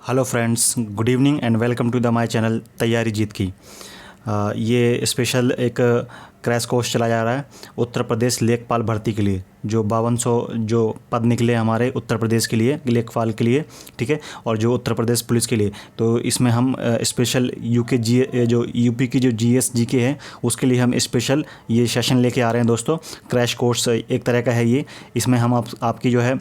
Hello friends, good evening and welcome to the my channel तैयारी जीत की। ये स्पेशल एक क्रैश कोर्स चला जा रहा है उत्तर प्रदेश लेखपाल भर्ती के लिए। जो 5200 जो पद निकले हमारे उत्तर प्रदेश के लिए लेखपाल के लिए, ठीक है, और जो उत्तर प्रदेश पुलिस के लिए। तो इसमें हम स्पेशल यूपी की जो जीएस जीके है उसके लिए हम स्पेशल ये सेशन लेके आ रहे हैं दोस्तों। क्रैश कोर्स एक तरह का है ये। इसमें हम आपकी जो है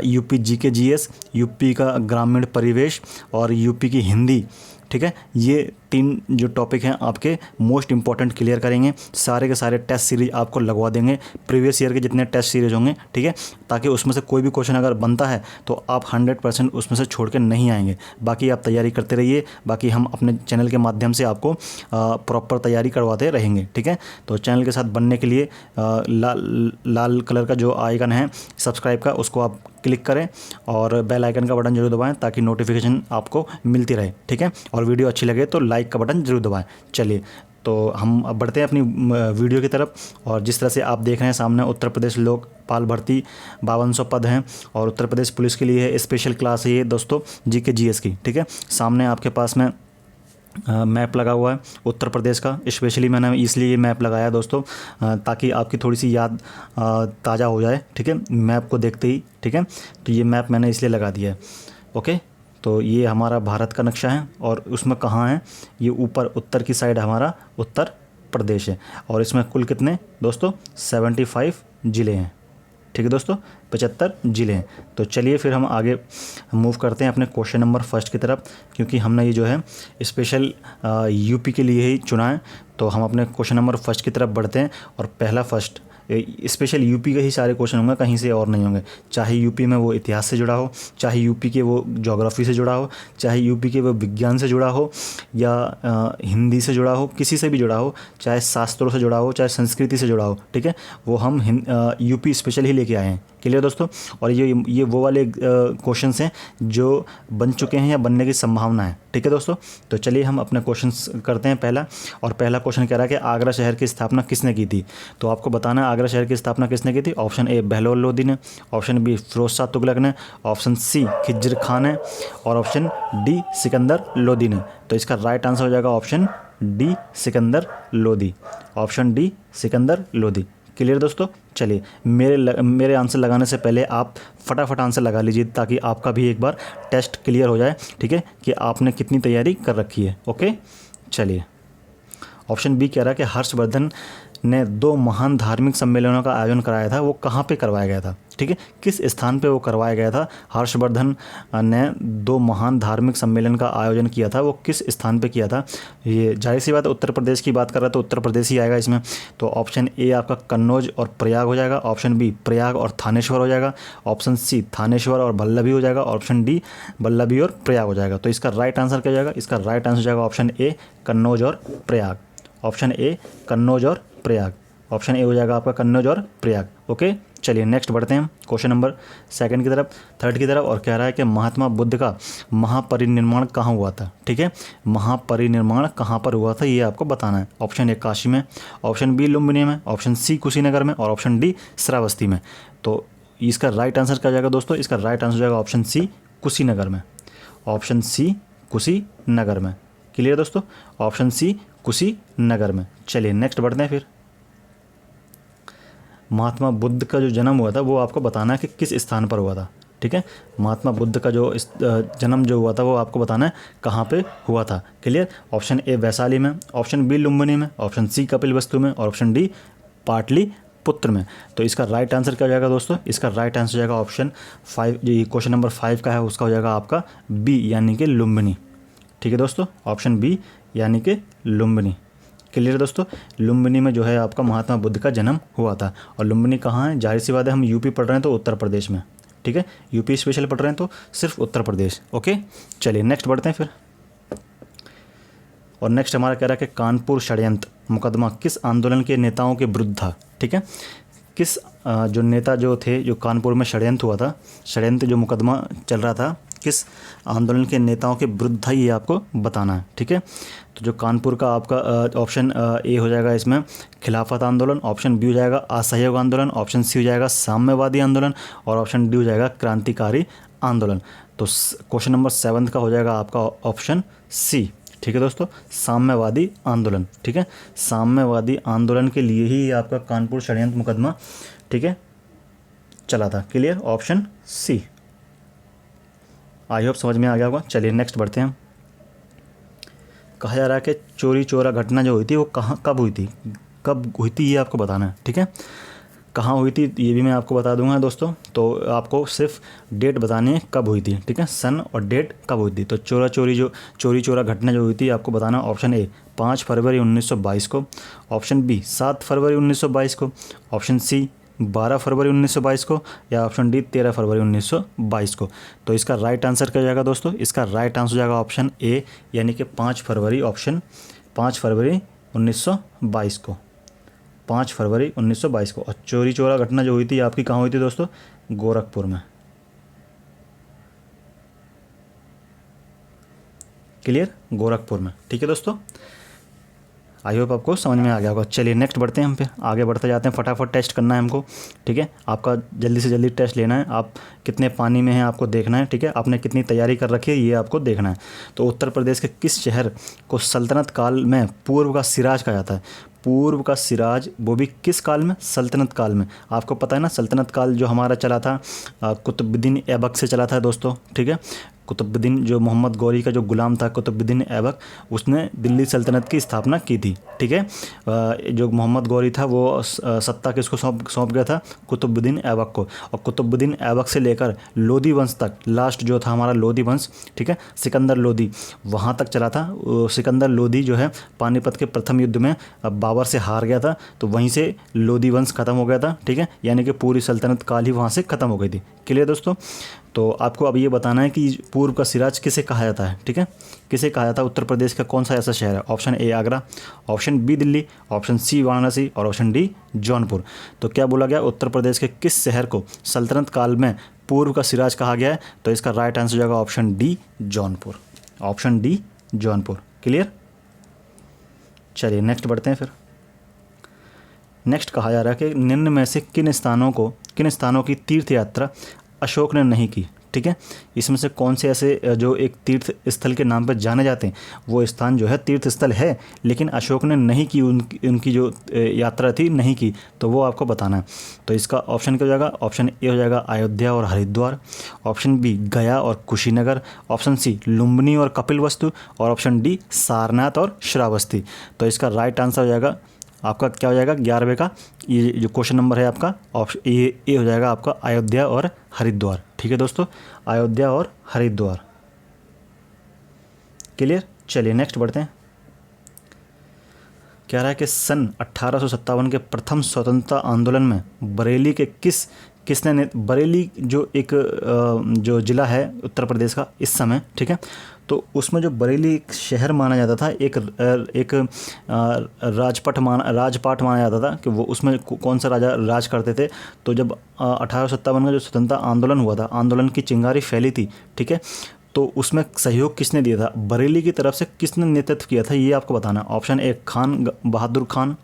यूपी जीके जीएस, यूपी का ग्रामीण परिवेश और यूपी की हिंदी, ठीक है, ये 3 जो टॉपिक हैं आपके मोस्ट इंपॉर्टेंट क्लियर करेंगे। सारे के सारे टेस्ट सीरीज आपको लगवा देंगे, प्रीवियस ईयर के जितने टेस्ट सीरीज होंगे, ठीक है, ताकि उसमें से कोई भी क्वेश्चन अगर बनता है तो आप 100% उसमें से छोड़ के नहीं आएंगे। बाकी आप तैयारी करते रहिए, बाकी हम अपने चैनल के माध्यम से आपको प्रॉपर तैयारी करवाते रहेंगे, ठीक है। तो चैनल के साथ बनने के लिए लाल कलर का जो आइकन है सब्सक्राइब का, उसको आप क्लिक करें और बेल आइकन का बटन जरूर दबाएं ताकि नोटिफिकेशन आपको मिलती रहे, ठीक है। और वीडियो अच्छी लगे तो लाइक का बटन जरूर दबाएं। चलिए, तो हम अब बढ़ते हैं अपनी वीडियो की तरफ। और जिस तरह से आप देख रहे हैं सामने उत्तर प्रदेश लोकपाल भर्ती 5200 पद हैं और उत्तर प्रदेश पुलिस के लिए है स्पेशल क्लास है ये दोस्तों, जीके जीएस की, ठीक है। सामने आपके पास में मैप लगा हुआ है उत्तर प्रदेश का। स्पेशली मैंने इसलिए ये मैप लगाया दोस्तों ताकि आपकी थोड़ी सी याद ताज़ा हो जाए, ठीक है, मैप को देखते ही, ठीक है। तो ये मैप मैंने इसलिए लगा दिया है, ओके। तो ये हमारा भारत का नक्शा है और उसमें कहाँ है, ये ऊपर उत्तर की साइड हमारा उत्तर प्रदेश है। और इसमें कुल कितने दोस्तों 75 ज़िले हैं, ठीक है दोस्तों, 75 ज़िले हैं। तो चलिए फिर हम आगे मूव करते हैं अपने क्वेश्चन नंबर फर्स्ट की तरफ, क्योंकि हमने ये जो है स्पेशल यूपी के लिए ही चुना है। तो हम अपने क्वेश्चन नंबर फर्स्ट की तरफ बढ़ते हैं। और पहला फर्स्ट स्पेशल यूपी के ही सारे क्वेश्चन होंगे, कहीं से और नहीं होंगे। चाहे यूपी में वो इतिहास से जुड़ा हो, चाहे यूपी के वो ज्योग्राफी से जुड़ा हो, चाहे यूपी के वो विज्ञान से जुड़ा हो या हिंदी से जुड़ा हो, किसी से भी जुड़ा हो, चाहे शास्त्रों से जुड़ा हो, चाहे संस्कृति से जुड़ा हो, ठीक है, वो हम यूपी स्पेशल ही लेके आए हैं। क्लियर दोस्तों। और ये वो वाले क्वेश्चंस हैं जो बन चुके हैं या बनने की संभावना है, ठीक है दोस्तों। तो चलिए हम अपने क्वेश्चंस करते हैं पहला। और पहला क्वेश्चन कह रहा है कि आगरा शहर की स्थापना किसने की थी। तो आपको बताना है आगरा शहर की स्थापना किसने की थी। ऑप्शन ए बहलोल लोदी ने, ऑप्शन बी फिरोज शाह तुगलक ने, ऑप्शन सी खिज्र खान है और ऑप्शन डी सिकंदर लोदी ने। तो इसका राइट आंसर हो जाएगा option D Sikandar Lodi, option D Sikandar Lodi. Clear दोस्तों। चलिए, मेरे आंसर लगाने से पहले आप फटाफट आंसर लगा लीजिए ताकि आपका भी एक बार टेस्ट क्लियर हो जाए, ठीक है, कि आपने कितनी तैयारी कर रखी है, ओके। चलिए, ऑप्शन बी कह रहा है कि हर्षवर्धन ने 2 महान धार्मिक सम्मेलनों का आयोजन कराया था, वो कहाँ पे करवाया गया था, ठीक है, किस स्थान पे वो करवाया गया था। हर्षवर्धन ने 2 महान धार्मिक सम्मेलन का आयोजन किया था, वो किस स्थान पे किया था। ये जाहिर सी बात है उत्तर प्रदेश की बात कर रहा है तो उत्तर प्रदेश ही आएगा इसमें। तो ऑप्शन ए आपका कन्नौज और प्रयाग हो जाएगा, ऑप्शन बी प्रयाग और थानेश्वर हो जाएगा, ऑप्शन सी थानेश्वर और वल्लभी हो जाएगा, ऑप्शन डी वल्लभी और प्रयाग हो जाएगा। तो इसका राइट आंसर क्या हो जाएगा, इसका राइट आंसर हो जाएगा ऑप्शन ए कन्नौज और प्रयाग, ऑप्शन ए कन्नौज और प्रयाग, ऑप्शन ए हो जाएगा आपका कन्नौज और प्रयाग, ओके। चलिए नेक्स्ट बढ़ते हैं क्वेश्चन नंबर सेकंड की तरफ, थर्ड की तरफ। और कह रहा है कि महात्मा बुद्ध का महापरिनिर्वाण कहाँ हुआ था, ठीक है, महापरिनिर्वाण कहाँ पर हुआ था ये आपको बताना है। ऑप्शन ए काशी में, ऑप्शन बी लुम्बिनी में, ऑप्शन सी कुशीनगर में और ऑप्शन डी श्रावस्ती में। तो इसका राइट आंसर क्या जाएगा दोस्तों, इसका राइट आंसर जाएगा ऑप्शन सी कुशीनगर में, ऑप्शन सी कुशीनगर में। क्लियर दोस्तों, ऑप्शन सी कुशीनगर में। चलिए नेक्स्ट बढ़ते हैं फिर। महात्मा बुद्ध का जो जन्म हुआ था वो आपको बताना है कि किस स्थान पर हुआ था, ठीक है। महात्मा बुद्ध का जो जन्म जो हुआ था वो आपको बताना है कहाँ पे हुआ था। क्लियर। ऑप्शन ए वैशाली में, ऑप्शन बी लुम्बिनी में, ऑप्शन सी कपिलवस्तु में और ऑप्शन डी पाटलिपुत्र में। तो इसका राइट आंसर क्या हो जाएगा दोस्तों, इसका राइट आंसर हो जाएगा ऑप्शन 5, जो क्वेश्चन नंबर 5 का है उसका हो जाएगा आपका बी यानी कि लुम्बिनी, ठीक है दोस्तों, ऑप्शन बी यानी कि लुम्बिनी। क्लियर दोस्तों। लुम्बिनी में जो है आपका महात्मा बुद्ध का जन्म हुआ था। और लुम्बिनी कहाँ है, जाहिर सी बात है हम यूपी पढ़ रहे हैं तो उत्तर प्रदेश में, ठीक है, यूपी स्पेशल पढ़ रहे हैं तो सिर्फ उत्तर प्रदेश, ओके। चलिए नेक्स्ट बढ़ते हैं फिर। और नेक्स्ट हमारा कह रहा है कि कानपुर षड्यंत्र मुकदमा किस आंदोलन के नेताओं के विरुद्ध था, ठीक है, किस जो नेता जो थे जो कानपुर में षड्यंत्र हुआ था, षड्यंत्र जो मुकदमा चल रहा था किस आंदोलन के नेताओं के विरुद्ध था ये आपको बताना है, ठीक है। तो जो कानपुर का आपका ऑप्शन ए हो जाएगा इसमें खिलाफत आंदोलन, ऑप्शन बी हो जाएगा असहयोग आंदोलन, ऑप्शन सी हो जाएगा साम्यवादी आंदोलन और ऑप्शन डी हो जाएगा क्रांतिकारी आंदोलन। तो क्वेश्चन नंबर 7 का हो जाएगा आपका ऑप्शन सी। ठीक है दोस्तों, साम्यवादी आंदोलन। ठीक है, साम्यवादी आंदोलन के लिए ही आपका कानपुर षड्यंत्र मुकदमा, ठीक है, चला था। Clear, option C. I hope समझ में आ गया होगा। चलिए नेक्स्ट बढ़ते हैं। कहा जा रहा है कि चोरी चोरा घटना जो हुई थी वो कहाँ कब हुई थी, कब हुई थी ये आपको बताना है। ठीक है, कहाँ हुई थी ये भी मैं आपको बता दूंगा दोस्तों। तो आपको सिर्फ डेट बतानी है कब हुई थी। ठीक है, सन और डेट कब हुई थी। तो चोरी चोरा घटना जो हुई थी आपको बताना, ऑप्शन ए 5 फरवरी 1922 को, ऑप्शन बी 7 फरवरी 1922 को, ऑप्शन सी 12 फरवरी 1922 को, या ऑप्शन डी 13 फरवरी 1922 को। तो इसका राइट आंसर क्या हो जाएगा दोस्तों, इसका राइट आंसर हो जाएगा ऑप्शन ए, यानी कि 5 फरवरी, ऑप्शन 5 फरवरी 1922 को, 5 फरवरी 1922 को। और चोरी चोरा घटना जो हुई थी आपकी कहाँ हुई थी दोस्तों, गोरखपुर में। क्लियर, गोरखपुर में। ठीक है दोस्तों, आई होप आपको समझ में आ गया होगा। चलिए नेक्स्ट बढ़ते हैं, हम फिर आगे बढ़ते जाते हैं। फटाफट टेस्ट करना है हमको। ठीक है, आपका जल्दी से जल्दी टेस्ट लेना है। आप कितने पानी में हैं आपको देखना है। ठीक है, आपने कितनी तैयारी कर रखी है ये आपको देखना है। तो उत्तर प्रदेश के किस शहर को सल्तनत काल में पूर्व का सिराज कहा जाता है, पूर्व का सिराज, वो भी किस काल में, सल्तनत काल में। आपको पता है ना, सल्तनत काल जो हमारा चला था कुतुबुद्दीन ऐबक से चला था दोस्तों। ठीक है, कुतुबुद्दीन जो मोहम्मद गौरी का जो गुलाम था कुतुबुद्दीन ऐबक, उसने दिल्ली सल्तनत की स्थापना की थी। ठीक है, जो मोहम्मद गौरी था वो सत्ता किसको सौंप गया था, कुतुबुद्दीन ऐबक को। और कुतुबुद्दीन ऐबक से लेकर लोधी वंश तक, लास्ट जो था हमारा लोधी वंश, ठीक है, सिकंदर लोधी, वहाँ तक चला था। सिकंदर लोधी जो है पानीपत के प्रथम युद्ध में बाबर से हार गया था, तो वहीं से लोधी वंश खत्म हो गया था। ठीक है, यानी कि पूरी सल्तनत काल ही वहाँ से खत्म हो गई थी। क्लियर दोस्तों, तो आपको अब ये बताना है कि पूर्व का सिराज किसे कहा जाता है। ठीक है, किसे कहा जाता है, उत्तर प्रदेश का कौन सा ऐसा शहर है। Option A Agra, option B Delhi, option C Varanasi, और ऑप्शन डी जौनपुर। तो क्या बोला गया, उत्तर प्रदेश के किस शहर को सल्तनत काल में पूर्व का सिराज कहा गया है। तो इसका राइट आंसर हो जाएगा option D Jaunpur, option D Jaunpur. Clear, चलिए नेक्स्ट बढ़ते हैं फिर। नेक्स्ट कहा जा रहा है कि निम्न में से किन स्थानों की तीर्थ यात्रा अशोक ने नहीं की। ठीक है, इसमें से कौन से ऐसे जो एक तीर्थ स्थल के नाम पर जाने जाते हैं वो स्थान जो है तीर्थ स्थल है, लेकिन अशोक ने नहीं की, उनकी जो यात्रा थी नहीं की, तो वो आपको बताना है। तो इसका ऑप्शन क्या हो जाएगा, ऑप्शन ए हो जाएगा अयोध्या और हरिद्वार, ऑप्शन बी गया और कुशीनगर, ऑप्शन सी लुम्बिनी और कपिलवस्तु, और ऑप्शन डी सारनाथ और श्रावस्ती। तो इसका राइट आंसर हो जाएगा आपका क्या हो जाएगा 11वें का, ये जो क्वेश्चन नंबर है आपका ऑप्शन ए हो जाएगा आपका अयोध्या और हरिद्वार। ठीक है दोस्तों, अयोध्या और हरिद्वार। क्लियर, चलिए नेक्स्ट बढ़ते हैं। कह रहा है कि सन 1857 के प्रथम स्वतंत्रता आंदोलन में बरेली के किसने बरेली जो एक जो ज़िला है उत्तर प्रदेश का इस समय, ठीक है, तो उसमें जो बरेली एक शहर माना जाता था, एक राजपाट माना जाता था कि वो उसमें कौन सा राजा राज करते थे। तो जब 1857 का जो स्वतंत्रता आंदोलन हुआ था, आंदोलन की चिंगारी फैली थी, ठीक है, तो उसमें सहयोग किसने दिया था, बरेली की तरफ से किसने नेतृत्व किया था, ये आपको बताना है। Option A Khan Bahadur Khan,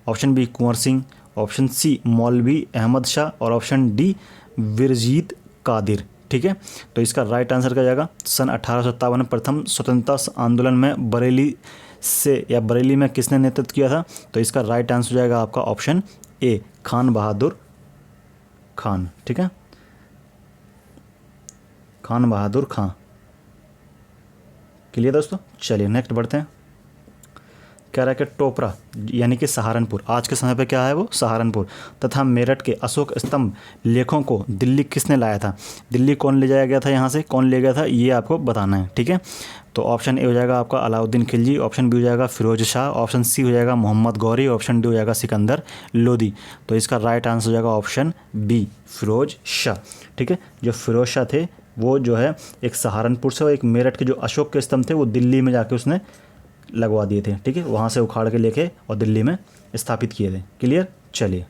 option B Kunwar Singh, option C Maulvi Ahmad Shah, और ऑप्शन डी विरजीत कादिर। ठीक है, तो इसका राइट आंसर क्या जाएगा, सन 1857 में प्रथम स्वतंत्रता आंदोलन में बरेली में किसने नेतृत्व किया था। तो इसका राइट आंसर हो जाएगा आपका ऑप्शन ए खान बहादुर खान। ठीक है, खान बहादुर खां। क्लियर दोस्तों, चलिए नेक्स्ट बढ़ते हैं। कह रहा है कि टोपरा यानी कि सहारनपुर, आज के समय पे क्या है वो सहारनपुर, तथा मेरठ के अशोक स्तंभ लेखों को दिल्ली किसने लाया था, दिल्ली कौन ले जाया गया था, यहाँ से कौन ले गया था, ये आपको बताना है। ठीक है, तो ऑप्शन ए हो जाएगा आपका अलाउद्दीन खिलजी, ऑप्शन बी हो जाएगा फिरोज शाह, ऑप्शन सी हो जाएगा मोहम्मद गौरी, ऑप्शन डी हो जाएगा सिकंदर लोधी। तो इसका राइट आंसर हो जाएगा ऑप्शन बी फिरोज शाह। ठीक है, जो फिरोज शाह थे वो जो है एक सहारनपुर से और एक मेरठ के जो अशोक के स्तंभ थे वो दिल्ली में जाके उसने लगवा दिए थे। ठीक है, वहाँ से उखाड़ के लेके और दिल्ली में स्थापित किए थे। क्लियर, चलिए।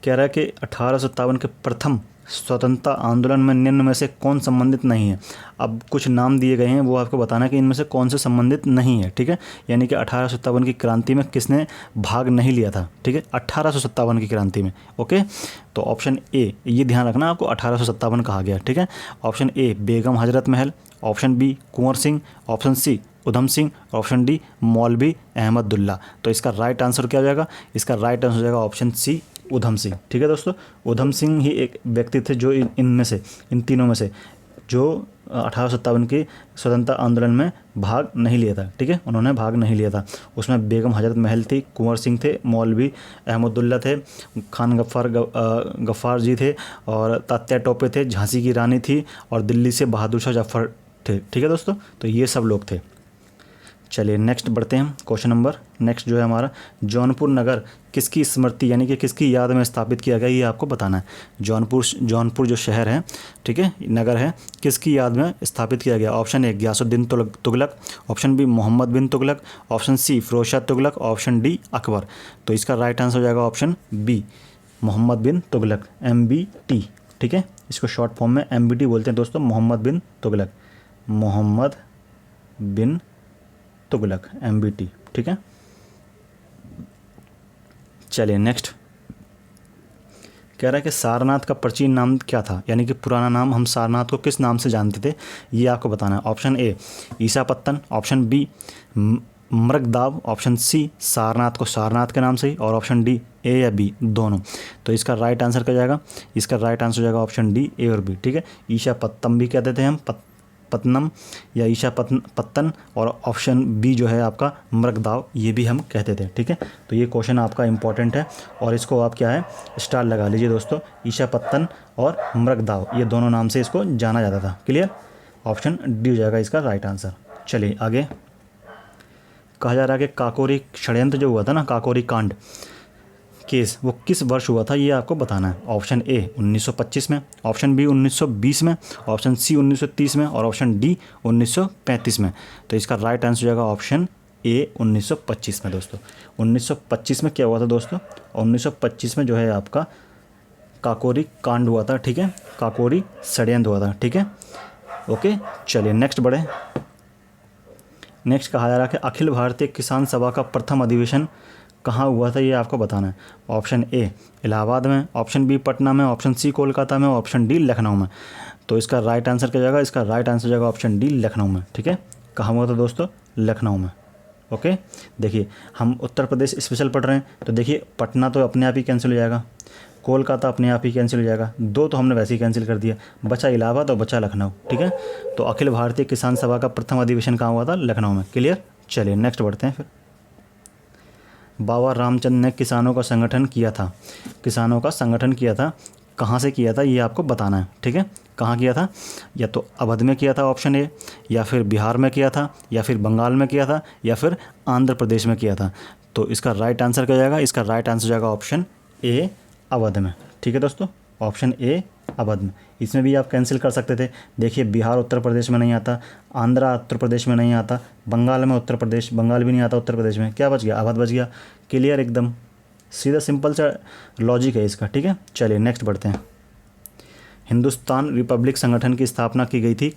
कह रहा है कि 1857 के प्रथम स्वतंत्रता आंदोलन में निम्न में से कौन संबंधित नहीं है। अब कुछ नाम दिए गए हैं, वो आपको बताना है कि इनमें से कौन से संबंधित नहीं है, ठीक है। यानी कि 1857 की क्रांति में किसने भाग नहीं लिया था, ठीक है, 1857 की क्रांति में। ओके, तो ऑप्शन ए, ये ध्यान रखना आपको 1857 कहा गया, ठीक है। ऑप्शन ए Begum Hazrat Mahal, option B Kunwar Singh, option सी उधम सिंह, ऑप्शन डी मौलवी अहमदुल्ला। तो इसका राइट आंसर क्या हो जाएगा, इसका राइट आंसर हो जाएगा ऑप्शन सी उधम सिंह, ठीक है दोस्तों। उधम सिंह ही एक व्यक्ति थे जो इनमें से, इन तीनों में से जो 1857 के स्वतंत्रता आंदोलन में भाग नहीं लिया था, ठीक है, उन्होंने भाग नहीं लिया था। उसमें बेगम हजरत महल थी, कुंवर सिंह थे, मौलवी अहमदुल्ला थे, खान गफ्फार जी थे, और तात्या टोपे थे, झांसी की रानी थी, और दिल्ली से बहादुर शाह जफर थे, ठीक है दोस्तों। तो ये सब लोग थे। चलिए नेक्स्ट बढ़ते हैं, क्वेश्चन नंबर नेक्स्ट जो है हमारा, जौनपुर नगर किसकी स्मृति यानी कि किसकी याद में स्थापित किया गया, ये आपको बताना है। जौनपुर जो शहर है, ठीक है, नगर है, किसकी याद में स्थापित किया गया। Option A Ghiyasuddin Tughlaq, option B Mohammad bin Tughlaq, option C Firoz Shah Tughlaq, option D Akbar. तो इसका राइट आंसर हो जाएगा option B Mohammad bin Tughlaq, MBT, ठीक है। इसको शॉर्ट फॉर्म में MBT बोलते हैं दोस्तों, मोहम्मद बिन तुगलक, मोहम्मद बिन तुगलक, MBT, ठीक है। चलिए नेक्स्ट कह रहा है कि सारनाथ का प्राचीन नाम क्या था, यानी कि पुराना नाम हम सारनाथ को किस नाम से जानते थे, ये आपको बताना है। Option A Isipatana, option B Mrigadava, option C Sarnath को सारनाथ के नाम से ही, और ऑप्शन डी ए या बी दोनों। तो इसका राइट आंसर क्या जाएगा, इसका राइट आंसर हो जाएगा ऑप्शन डी ए और बी, ठीक है। ईशापत्तम भी कहते थे हम, पत्तनम या ईशा पत्तन, और ऑप्शन बी जो है आपका मृगदाव, ये भी हम कहते थे, ठीक है। तो ये क्वेश्चन आपका इंपॉर्टेंट है और इसको आप क्या है स्टार लगा लीजिए दोस्तों। ईशा पत्तन और मृगदाव ये दोनों नाम से इसको जाना जाता था, क्लियर। ऑप्शन डी हो जाएगा इसका राइट आंसर। चलिए आगे कहा जा रहा है कि काकोरी षड्यंत्र जो हुआ था ना, काकोरी कांड केस, वो किस वर्ष हुआ था, ये आपको बताना है। ऑप्शन ए 1925 में, ऑप्शन बी 1920 में, ऑप्शन सी 1930 में, और ऑप्शन डी 1935 में। तो इसका राइट आंसर हो जाएगा ऑप्शन ए 1925 में दोस्तों। 1925 में क्या हुआ था दोस्तों, 1925 में जो है आपका काकोरी कांड हुआ था, ठीक है, काकोरी षड्यंत्र हुआ था, ठीक है। ओके, चलिए नेक्स्ट बढ़े। नेक्स्ट कहा जा रहा है कि अखिल भारतीय किसान सभा का प्रथम अधिवेशन कहाँ हुआ था, ये आपको बताना है। ऑप्शन ए इलाहाबाद में, ऑप्शन बी पटना में, ऑप्शन सी कोलकाता में, ऑप्शन डी लखनऊ में। तो इसका राइट आंसर क्या जाएगा, इसका राइट आंसर जाएगा ऑप्शन डी लखनऊ में, ठीक है। कहाँ हुआ था दोस्तों, लखनऊ में। ओके, देखिए हम उत्तर प्रदेश स्पेशल पढ़ रहे हैं, तो देखिए पटना तो अपने आप ही कैंसिल हो जाएगा, कोलकाता अपने आप ही कैंसिल हो जाएगा, दो तो हमने वैसे ही कैंसिल कर दिया, बचा इलाहाबाद और बचा लखनऊ, ठीक है। तो अखिल भारतीय किसान सभा का प्रथम अधिवेशन कहाँ हुआ था, लखनऊ में, क्लियर। चलिए नेक्स्ट बढ़ते हैं फिर। बाबा रामचंद्र ने किसानों का संगठन किया था, किसानों का संगठन किया था, कहाँ से किया था ये आपको बताना है, ठीक है। कहाँ किया था, या तो अवध में किया था ऑप्शन ए, या फिर बिहार में किया था, या फिर बंगाल में किया था, या फिर आंध्र प्रदेश में किया था। तो इसका राइट आंसर क्या जाएगा, इसका राइट आंसर जाएगा ऑप्शन ए अवध में, ठीक है दोस्तों, ऑप्शन ए अवध में। इसमें भी आप कैंसिल कर सकते थे, देखिए बिहार उत्तर प्रदेश में नहीं आता, आंध्रा उत्तर प्रदेश में नहीं आता, बंगाल में उत्तर प्रदेश, बंगाल भी नहीं आता उत्तर प्रदेश में, क्या बच गया, अवध बच गया, क्लियर, एकदम सीधा सिंपल सा लॉजिक है इसका, ठीक है। चलिए नेक्स्ट बढ़ते हैं। हिंदुस्तान रिपब्लिक संगठन की स्थापना की गई थी,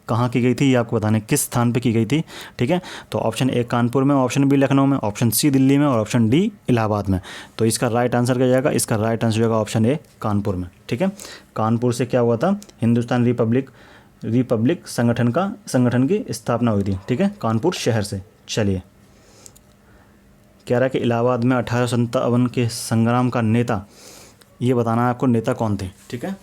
कहाँ की गई थी ये आपको बताना है, किस स्थान पे की गई थी, ठीक है। तो ऑप्शन ए कानपुर में, ऑप्शन बी लखनऊ में, ऑप्शन सी दिल्ली में, और ऑप्शन डी इलाहाबाद में। तो इसका राइट आंसर क्या जाएगा, इसका राइट आंसर जाएगा ऑप्शन ए कानपुर में, ठीक है। कानपुर से क्या हुआ था, हिंदुस्तान रिपब्लिक संगठन की स्थापना हुई थी, ठीक है, कानपुर शहर से। चलिए कह रहा है कि इलाहाबाद में 1857 के संग्राम का नेता, ये बताना है आपको नेता कौन थे, ठीक है।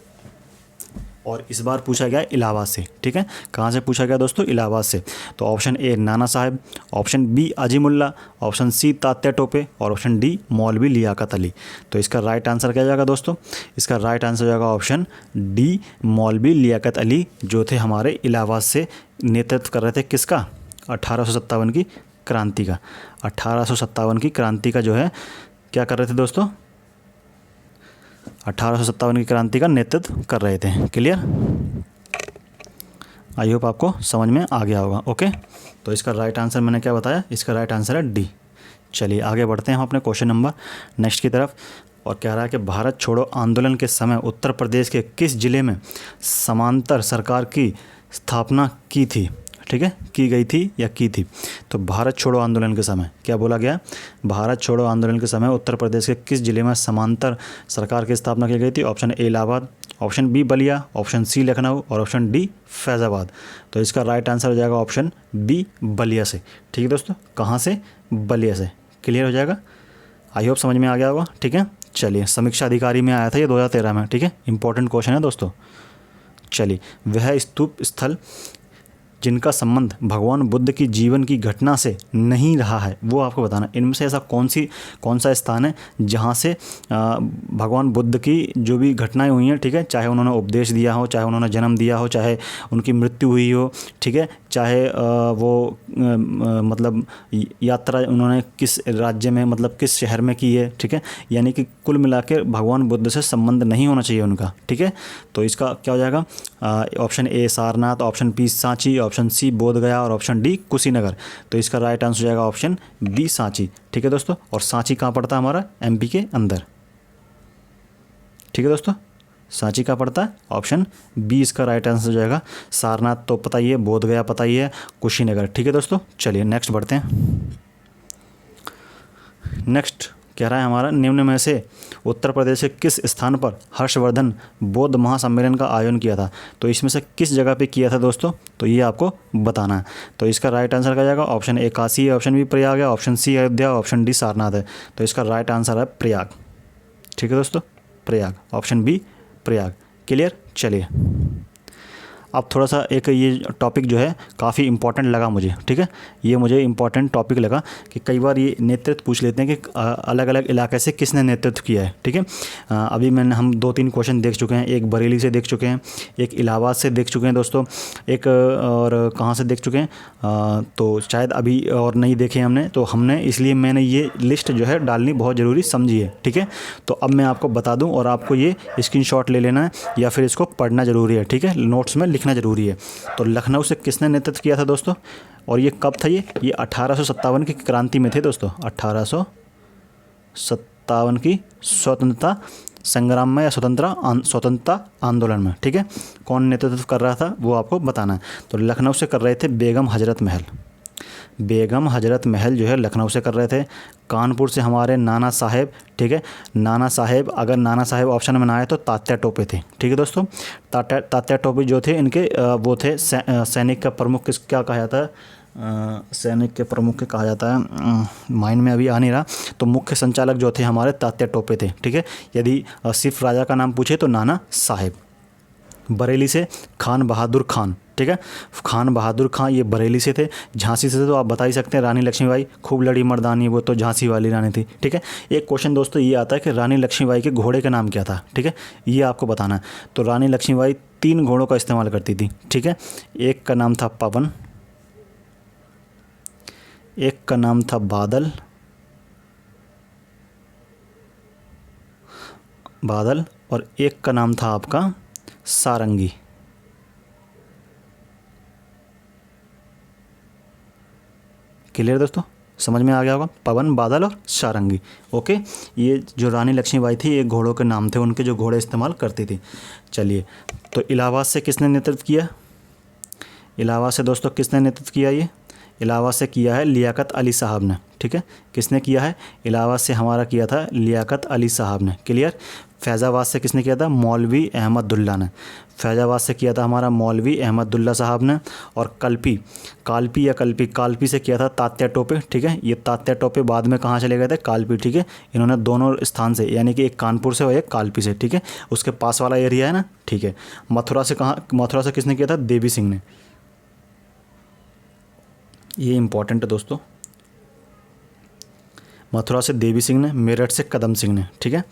और इस बार पूछा गया इलाहाबाद से, ठीक है। कहाँ से पूछा गया दोस्तों, इलाहाबाद से। तो option A Nana Sahab, option B Azimullah, option C Tatya Tope, और ऑप्शन डी मौलवी लियाकत अली। तो इसका राइट आंसर क्या जाएगा दोस्तों, इसका राइट आंसर जाएगा ऑप्शन डी मौलवी लियाकत अली, जो थे हमारे इलाहाबाद से नेतृत्व कर रहे थे किसका, 1857 की क्रांति का। 1857 की क्रांति का जो है क्या कर रहे थे दोस्तों, 1857 की क्रांति का नेतृत्व कर रहे थे, क्लियर। आई होप आपको समझ में आ गया होगा। ओके, तो इसका राइट आंसर मैंने क्या बताया, इसका राइट आंसर है डी। चलिए आगे बढ़ते हैं हम अपने क्वेश्चन नंबर नेक्स्ट की तरफ। और कह रहा है कि भारत छोड़ो आंदोलन के समय उत्तर प्रदेश के किस जिले में समांतर सरकार की स्थापना की थी, ठीक है, की गई थी या की थी। तो भारत छोड़ो आंदोलन के समय क्या बोला गया, भारत छोड़ो आंदोलन के समय उत्तर प्रदेश के किस जिले में समांतर सरकार की स्थापना की गई थी। Option A Allahabad, option B Ballia, option C Lucknow और ऑप्शन डी फैज़ाबाद। तो इसका राइट आंसर हो जाएगा ऑप्शन बी बलिया से। ठीक है दोस्तों, कहाँ से, बलिया से। क्लियर हो जाएगा, आई होप समझ में आ गया होगा। ठीक है, चलिए, समीक्षा अधिकारी में आया था ये 2013 में। ठीक है, इंपॉर्टेंट क्वेश्चन है दोस्तों। चलिए, वह स्तूप स्थल जिनका संबंध भगवान बुद्ध की जीवन की घटना से नहीं रहा है वो आपको बताना। इनमें से ऐसा कौन सा स्थान है जहाँ से भगवान बुद्ध की जो भी घटनाएं हुई हैं, ठीक है, चाहे उन्होंने उपदेश दिया हो, चाहे उन्होंने जन्म दिया हो, चाहे उनकी मृत्यु हुई हो, ठीक है, चाहे वो मतलब यात्रा उन्होंने किस राज्य में, मतलब किस शहर में की है, ठीक है, यानी कि कुल मिला के भगवान बुद्ध से संबंध नहीं होना चाहिए उनका। ठीक है, तो इसका क्या हो जाएगा, option A Sarnath, option B Sanchi, option C Bodhgaya और ऑप्शन डी कुशीनगर। तो इसका राइट आंसर हो जाएगा ऑप्शन बी सांची। ठीक है दोस्तों, और सांची कहाँ पड़ता है, हमारा एमपी के अंदर। ठीक है दोस्तों, सांची का पड़ता है, ऑप्शन बी इसका राइट आंसर हो जाएगा। सारनाथ तो पता ही है, बोधगया पता ही है, कुशीनगर। ठीक है दोस्तों, चलिए नेक्स्ट बढ़ते हैं। नेक्स्ट कह रहा है हमारा, निम्न में से उत्तर प्रदेश के किस स्थान पर हर्षवर्धन बौद्ध महासम्मेलन का आयोजन किया था। तो इसमें से किस जगह पे किया था दोस्तों, तो ये आपको बताना है। तो इसका राइट आंसर क्या जाएगा, ऑप्शन ए काशी है, ऑप्शन बी प्रयाग है, option C Ayodhya, option D Sarnath है। तो इसका राइट आंसर है प्रयाग। ठीक है दोस्तों, Prayag, option B Prayag. Clear, चलिए अब थोड़ा सा एक ये टॉपिक जो है काफ़ी इंपॉर्टेंट लगा मुझे। ठीक है, ये मुझे इंपॉर्टेंट टॉपिक लगा कि कई बार ये नेतृत्व पूछ लेते हैं कि अलग अलग इलाके से किसने नेतृत्व किया है। ठीक है, अभी हम 2-3 क्वेश्चन देख चुके हैं, एक बरेली से देख चुके हैं, एक इलाहाबाद से देख चुके हैं दोस्तों, एक और कहाँ से देख चुके हैं, तो शायद अभी और नहीं देखे हमने, तो इसलिए मैंने ये लिस्ट जो है डालनी बहुत ज़रूरी समझी है। ठीक है, तो अब मैं आपको बता दूँ और आपको ये स्क्रीनशॉट ले लेना है या फिर इसको पढ़ना ज़रूरी है। ठीक है, नोट्स में लिखना जरूरी है। तो लखनऊ से किसने नेतृत्व किया था दोस्तों, और ये कब था, ये 1857 की क्रांति में थे दोस्तों, 1857 की स्वतंत्रता संग्राम में या स्वतंत्रता आंदोलन में। ठीक है, कौन नेतृत्व कर रहा था वो आपको बताना है। तो लखनऊ से कर रहे थे बेगम हजरत महल, बेगम हजरत महल जो है लखनऊ से कर रहे थे। कानपुर से हमारे नाना साहेब, ठीक है, नाना साहेब, अगर नाना साहेब ऑप्शन में ना आए तो तात्या टोपे थे। ठीक है दोस्तों, तात्या टोपे जो थे इनके वो थे सैनिक का प्रमुख, क्या कहा जाता है, सैनिक के प्रमुख कहा जाता है, माइंड में अभी आ नहीं रहा। तो मुख्य संचालक जो थे हमारे तात्या टोपे थे। ठीक है, यदि सिर्फ राजा का नाम पूछे तो नाना साहेब। बरेली से खान बहादुर खान, ठीक है, खान बहादुर खान ये बरेली से थे। झांसी से तो आप बता ही सकते हैं रानी लक्ष्मीबाई, खूब लड़ी मर्दानी, वो तो झांसी वाली रानी थी। ठीक है, एक क्वेश्चन दोस्तों ये आता है कि रानी लक्ष्मीबाई के घोड़े का नाम क्या था। ठीक है, ये आपको बताना है। तो रानी लक्ष्मीबाई 3 घोड़ों का इस्तेमाल करती थी। ठीक है, एक का नाम था पवन, एक का नाम था बादल, और एक का नाम था आपका सारंगी। क्लियर दोस्तों, समझ में आ गया होगा, पवन, बादल और सारंगी। ओके, ये जो रानी लक्ष्मीबाई थी ये घोड़ों के नाम थे उनके, जो घोड़े इस्तेमाल करती थी। चलिए, तो इलाहाबाद से किसने नेतृत्व किया, इलाहाबाद से दोस्तों किसने नेतृत्व किया, ये इलाहाबाद से किया है लियाकत अली साहब ने। ठीक है, किसने किया है, इलाहाबाद से हमारा किया था लियाकत अली साहब ने। क्लियर, फैज़ाबाद से किसने किया था, मौलवी अहमदुल्ला ने। फैज़ाबाद से किया था हमारा मौलवी अहमदुल्ला साहब ने। और कालपी से किया था तात्या टोपे। ठीक है, ये तात्या टोपे बाद में कहाँ चले गए थे, कालपी। ठीक है, इन्होंने दोनों स्थान से, यानी कि एक कानपुर से और एक कालपी से, ठीक है, उसके पास वाला एरिया है ना। ठीक है, मथुरा से किसने किया था, देवी सिंह ने। ये इंपॉर्टेंट है दोस्तों, मथुरा से देवी सिंह ने, मेरठ से कदम सिंह ने। ठीक है,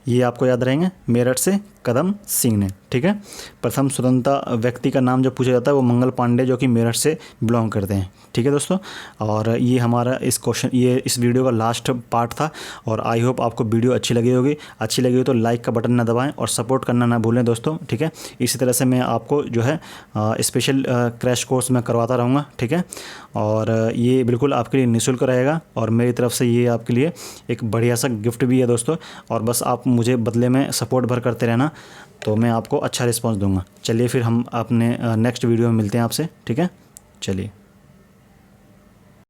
ये आपको याद रहेंगे, मेरठ से कदम सिंह ने। ठीक है, प्रथम स्वतंत्रता व्यक्ति का नाम जो पूछा जाता है वो मंगल पांडे, जो कि मेरठ से बिलोंग करते हैं। ठीक है दोस्तों, और ये हमारा इस वीडियो का लास्ट पार्ट था। और आई होप आपको वीडियो अच्छी लगी होगी। अच्छी लगी हो तो लाइक का बटन ना दबाएं और सपोर्ट करना ना भूलें दोस्तों। ठीक है, इसी तरह से मैं आपको जो है स्पेशल क्रैश कोर्स मैं करवाता रहूँगा। ठीक है, और ये बिल्कुल आपके लिए निःशुल्क रहेगा और मेरी तरफ से ये आपके लिए एक बढ़िया सा गिफ्ट भी है दोस्तों। और बस आप मुझे बदले में सपोर्ट भर करते रहना, तो मैं आपको अच्छा रिस्पॉन्स दूंगा। चलिए फिर हम अपने नेक्स्ट वीडियो में मिलते हैं आपसे। ठीक है, चलिए।